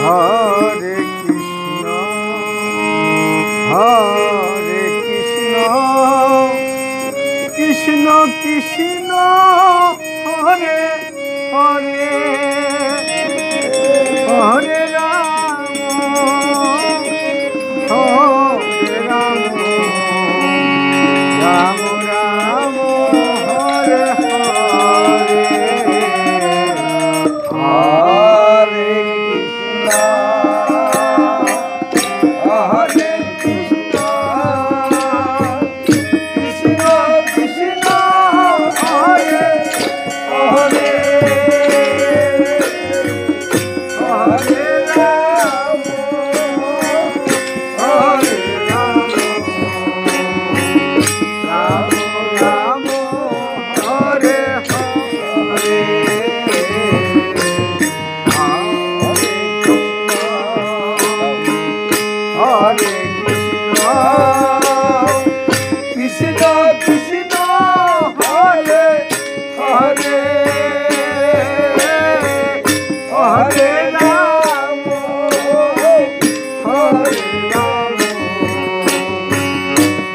Hare Krishna Hare Krishna Krishna Krishna Hare Hare Hare Ram Hare Ram Ram Ram Hare Hare Hare Krishna Hare Krishna Krishna Krishna Hare Hare Hare Ram Hare Ram Ram Ram Hare Hare Hare Krishna Krishna Krishna Hare Hare Hare Ram Hare Ram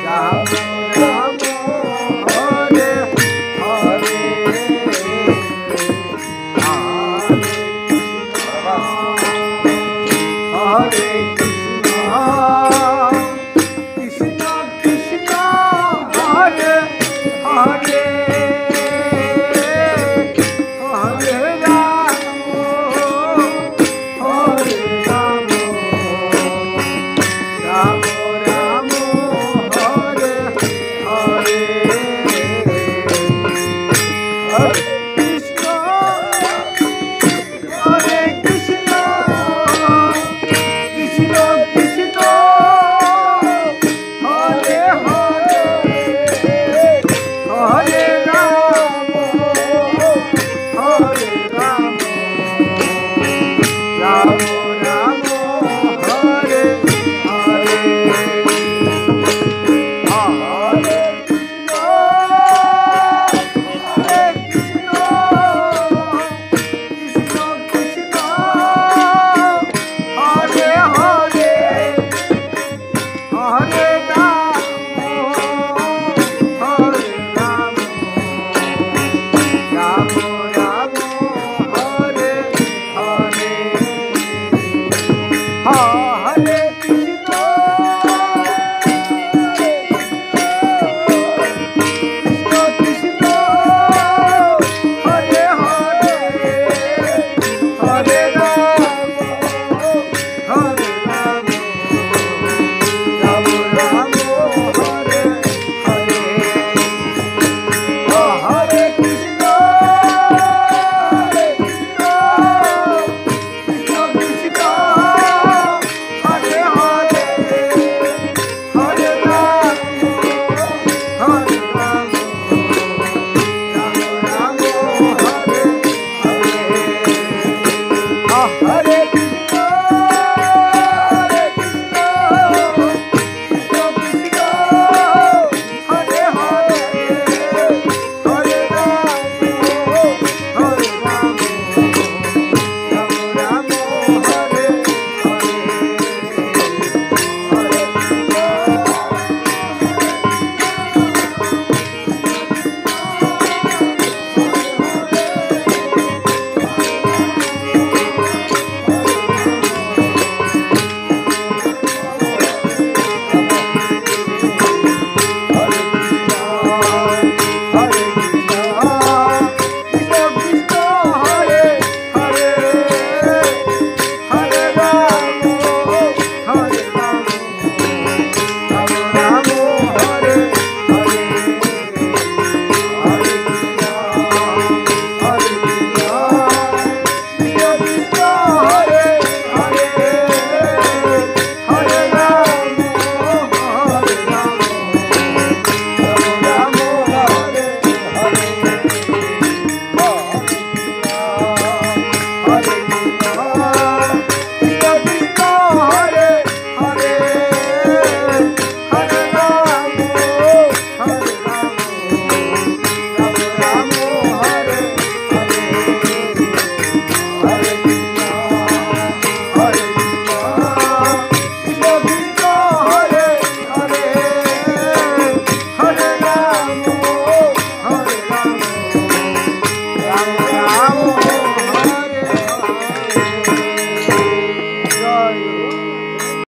Ram Ram Hare Hare Hare Krishna Krishna Krishna Hare Hare Hare Ram Hare Ram Ram Ram Hare Hare Hare Krishna Hare Krishna Krishna Krishna Hare Hare Hare Ram Hare Ram Ram Ram Hare Hare Hare Krishna Hare Krishna Krishna Krishna Hare Hare Hare Ram Hare Ram Ram Ram Hare Hare Hare Krishna Krishna Krishna Hare Hare Hare Ram Hare Ram Ram Ram Hare Hare Hare Krishna Hare Krishna Krishna Krishna Hare Hare Hare Ram Hare Ram Ram Ram Hare Hare Hare